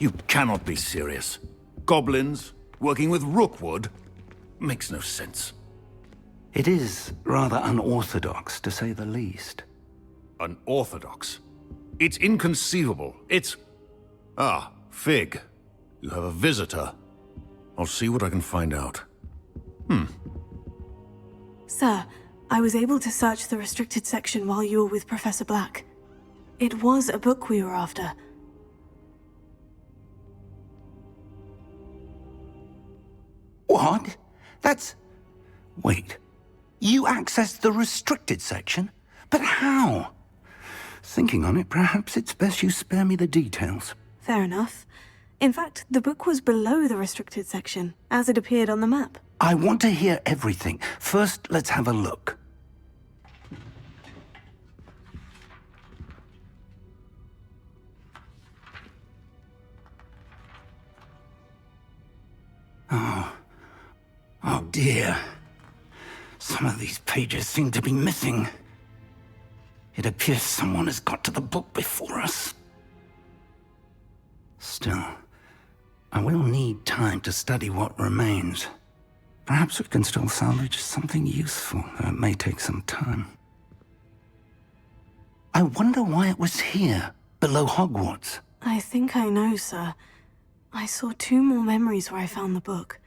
You cannot be serious. Goblins, working with Rookwood? Makes no sense. It is rather unorthodox, to say the least. Unorthodox? It's inconceivable. It's... Ah, Fig. You have a visitor. I'll see what I can find out. Sir, I was able to search the restricted section while you were with Professor Black. It was a book we were after. What? That's... Wait. You accessed the restricted section? But how? Thinking on it, perhaps it's best you spare me the details. Fair enough. In fact, the book was below the restricted section, as it appeared on the map. I want to hear everything. First, let's have a look. Oh dear. Some of these pages seem to be missing. It appears someone has got to the book before us. Still, I will need time to study what remains. Perhaps we can still salvage something useful, though it may take some time. I wonder why it was here, below Hogwarts. I think I know, sir. I saw 2 more memories where I found the book.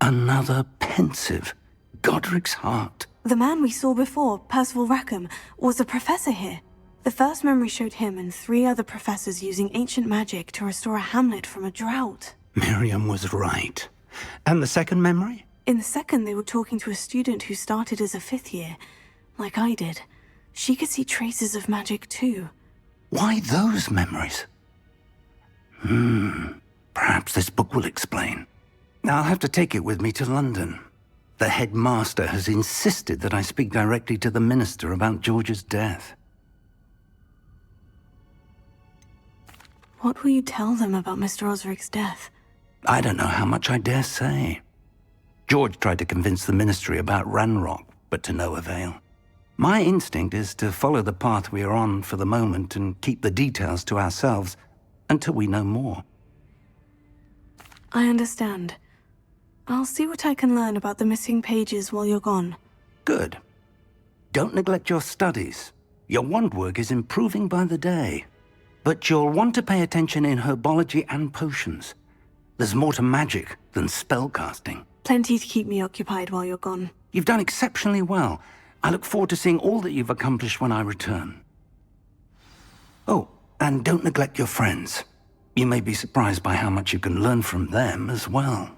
Another pensive. Godric's heart. The man we saw before, Percival Rackham, was a professor here. The first memory showed him and 3 other professors using ancient magic to restore a hamlet from a drought. Miriam was right. And the second memory? In the second, they were talking to a student who started as a 5th year, like I did. She could see traces of magic too. Why those memories? Perhaps this book will explain. I'll have to take it with me to London. The headmaster has insisted that I speak directly to the minister about George's death. What will you tell them about Mr. Osric's death? I don't know how much I dare say. George tried to convince the ministry about Ranrock, but to no avail. My instinct is to follow the path we are on for the moment and keep the details to ourselves until we know more. I understand. I'll see what I can learn about the missing pages while you're gone. Good. Don't neglect your studies. Your wand work is improving by the day. But you'll want to pay attention in herbology and potions. There's more to magic than spellcasting. Plenty to keep me occupied while you're gone. You've done exceptionally well. I look forward to seeing all that you've accomplished when I return. Oh, and don't neglect your friends. You may be surprised by how much you can learn from them as well.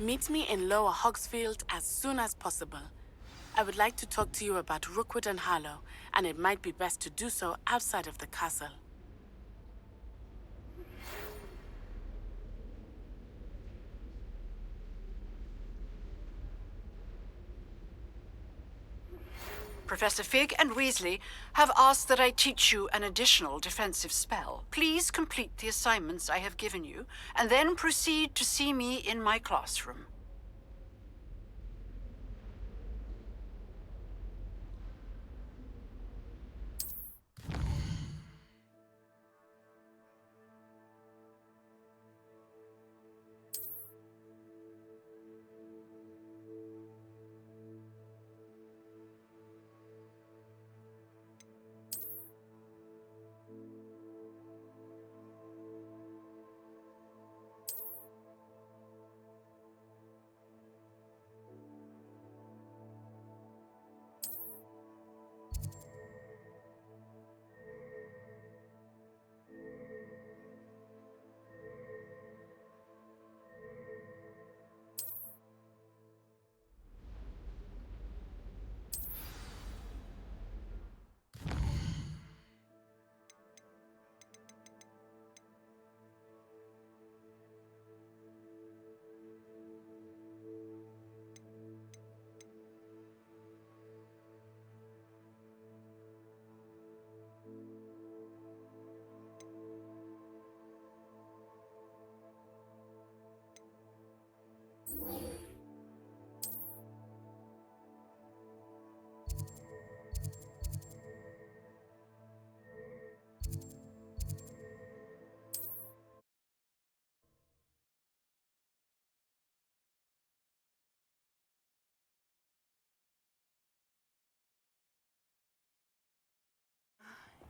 Meet me in Lower Hogsfield as soon as possible. I would like to talk to you about Rookwood and Harlow, and it might be best to do so outside of the castle. Professor Fig and Weasley have asked that I teach you an additional defensive spell. Please complete the assignments I have given you, and then proceed to see me in my classroom.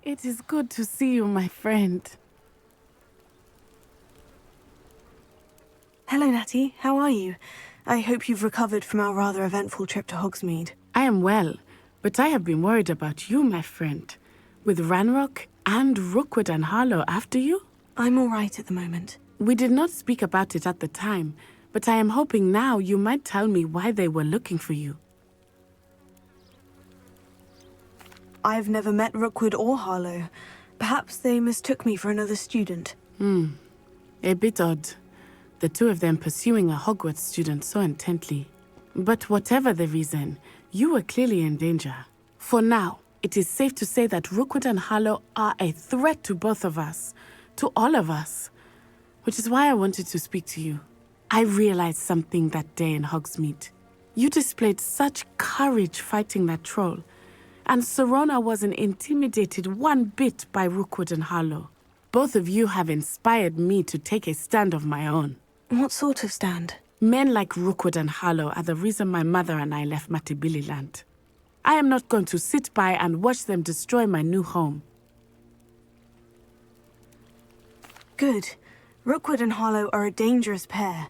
It is good to see you, my friend. Hello, Natty. How are you? I hope you've recovered from our rather eventful trip to Hogsmeade. I am well, but I have been worried about you, my friend. With Ranrock and Rookwood and Harlow after you? I'm all right at the moment. We did not speak about it at the time, but I am hoping now you might tell me why they were looking for you. I've never met Rookwood or Harlow. Perhaps they mistook me for another student. A bit odd. The two of them pursuing a Hogwarts student so intently. But whatever the reason, you were clearly in danger. For now, it is safe to say that Rookwood and Harlow are a threat to both of us. To all of us. Which is why I wanted to speak to you. I realized something that day in Hogsmeade. You displayed such courage fighting that troll. And Serona wasn't intimidated one bit by Rookwood and Harlow. Both of you have inspired me to take a stand of my own. What sort of stand? Men like Rookwood and Harlow are the reason my mother and I left Matabeleland. I am not going to sit by and watch them destroy my new home. Good. Rookwood and Harlow are a dangerous pair.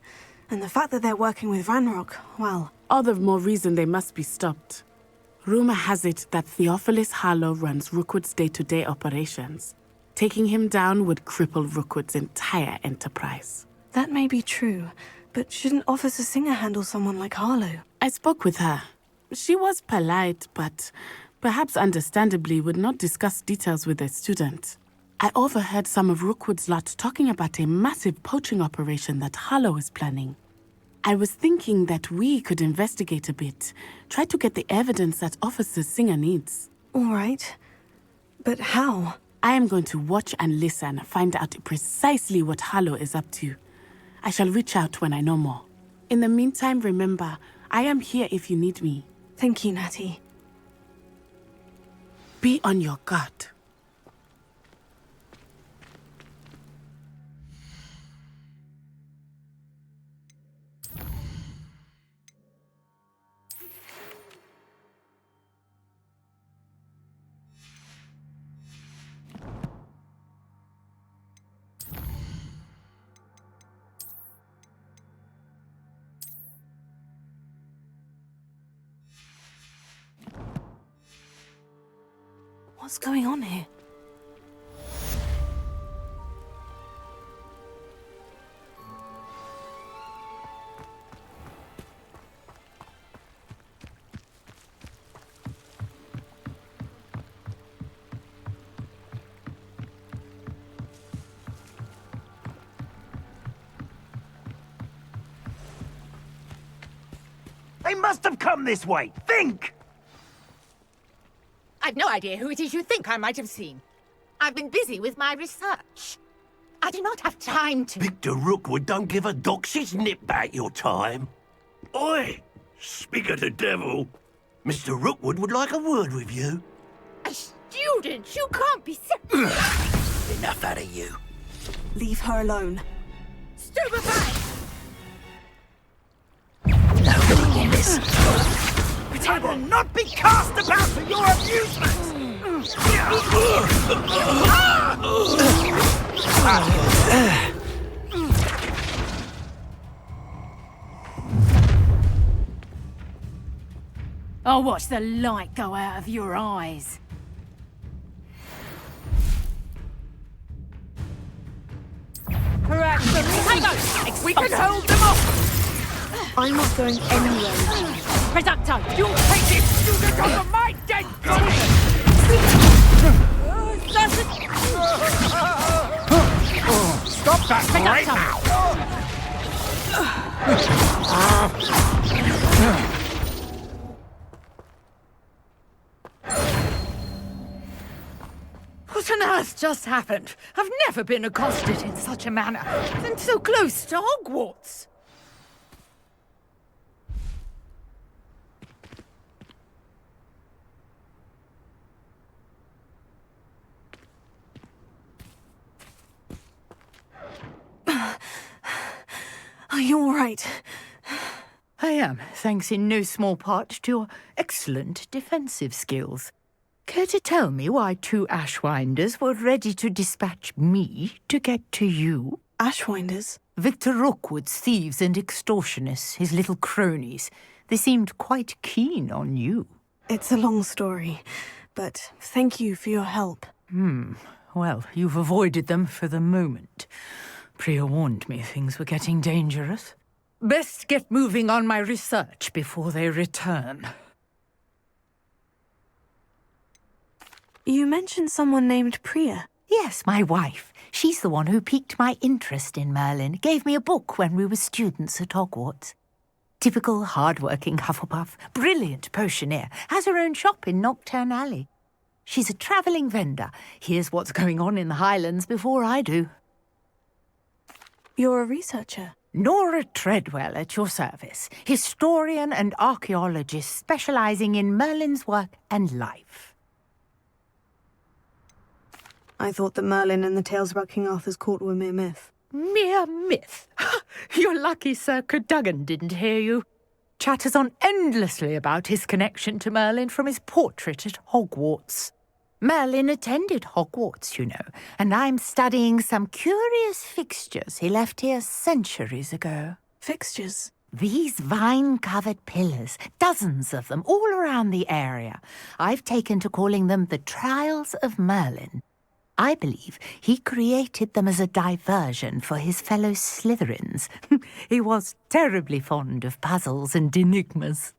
And the fact that they're working with Ranrock, well... All the more reason they must be stopped. Rumor has it that Theophilus Harlow runs Rookwood's day-to-day operations. Taking him down would cripple Rookwood's entire enterprise. That may be true, but shouldn't Officer Singer handle someone like Harlow? I spoke with her. She was polite, but perhaps understandably would not discuss details with a student. I overheard some of Rookwood's lot talking about a massive poaching operation that Harlow is planning. I was thinking that we could investigate a bit, try to get the evidence that Officer Singer needs. All right. But how? I am going to watch and listen, find out precisely what Harlow is up to. I shall reach out when I know more. In the meantime, remember, I am here if you need me. Thank you, Natty. Be on your guard. What's going on here? They must have come this way. Think! I've no idea who it is you think I might have seen. I've been busy with my research. I do not have time to... Victor Rookwood don't give a doxy's nip back your time. Oi! Speak of the devil. Mr. Rookwood would like a word with you. A student? You can't be so... Enough out of you. Leave her alone. Stupefy! Nobody in this. I will not be cast about for your amusement! I'll watch the light go out of your eyes. Perhaps the we can hold them off! I'm not going anywhere. Reducto! You'll take it! Student over my dead body! Stop that right What on earth just happened? I've never been accosted in such a manner, and so close to Hogwarts. Are you all right? I am, thanks in no small part to your excellent defensive skills. Care to tell me why 2 Ashwinders were ready to dispatch me to get to you? Ashwinders? Victor Rookwood's thieves and extortionists, his little cronies. They seemed quite keen on you. It's a long story, but thank you for your help. Well, you've avoided them for the moment. Priya warned me things were getting dangerous. Best get moving on my research before they return. You mentioned someone named Priya. Yes, my wife. She's the one who piqued my interest in Merlin. Gave me a book when we were students at Hogwarts. Typical hard-working Hufflepuff, brilliant potioneer, has her own shop in Knockturn Alley. She's a travelling vendor. Hears what's going on in the Highlands before I do. You're a researcher. Nora Treadwell at your service, historian and archaeologist specialising in Merlin's work and life. I thought that Merlin and the tales about King Arthur's court were mere myth. Mere myth? You're lucky Sir Cadogan didn't hear you. Chatters on endlessly about his connection to Merlin from his portrait at Hogwarts. Merlin attended Hogwarts, you know, and I'm studying some curious fixtures he left here centuries ago. Fixtures? These vine-covered pillars, dozens of them, all around the area. I've taken to calling them the Trials of Merlin. I believe he created them as a diversion for his fellow Slytherins. He was terribly fond of puzzles and enigmas.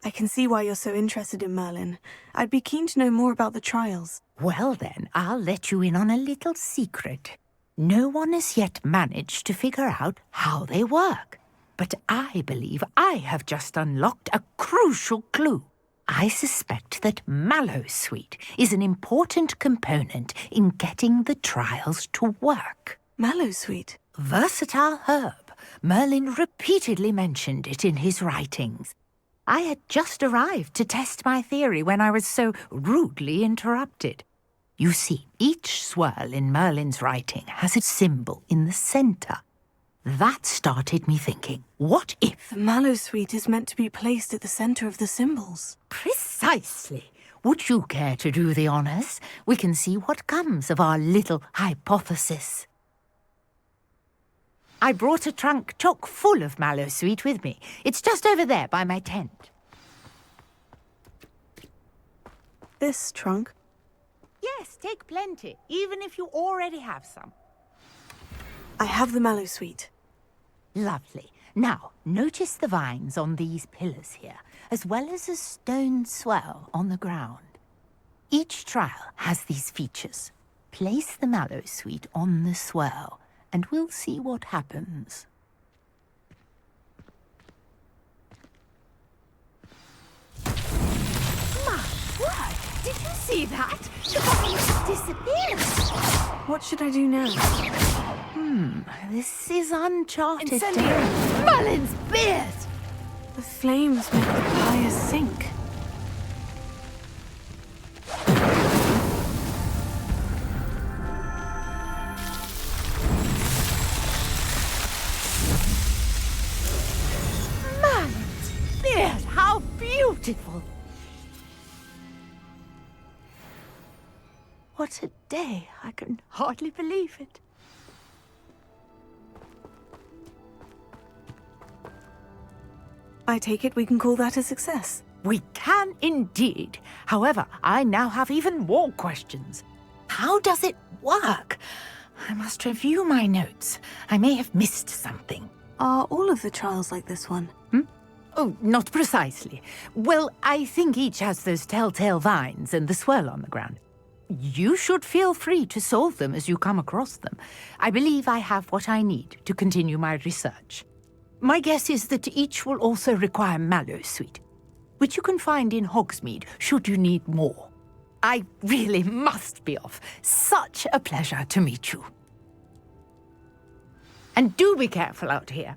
I can see why you're so interested in Merlin. I'd be keen to know more about the trials. Well then, I'll let you in on a little secret. No one has yet managed to figure out how they work. But I believe I have just unlocked a crucial clue. I suspect that Mallowsweet is an important component in getting the trials to work. Mallowsweet? Versatile herb. Merlin repeatedly mentioned it in his writings. I had just arrived to test my theory when I was so rudely interrupted. You see, each swirl in Merlin's writing has a symbol in the centre. That started me thinking, what if... The Mallowsweet is meant to be placed at the centre of the symbols. Precisely. Would you care to do the honours? We can see what comes of our little hypothesis. I brought a trunk chock full of Mallowsweet with me. It's just over there by my tent. This trunk? Yes, take plenty, even if you already have some. I have the Mallowsweet. Lovely. Now, notice the vines on these pillars here, as well as a stone swell on the ground. Each trial has these features. Place the Mallowsweet on the swell, and we'll see what happens. word! Did you see that? The bottle just disappeared. What should I do now? This is uncharted Incendiary. territory. Mullins' beard! The flames make the pyre sink. Mullins' beard! How beautiful! What a day! I can hardly believe it. I take it we can call that a success. We can indeed. However, I now have even more questions. How does it work? I must review my notes. I may have missed something. Are all of the trials like this one? Oh, not precisely. Well, I think each has those telltale vines and the swirl on the ground. You should feel free to solve them as you come across them. I believe I have what I need to continue my research. My guess is that each will also require Mallowsweet, which you can find in Hogsmeade should you need more. I really must be off. Such a pleasure to meet you. And do be careful out here.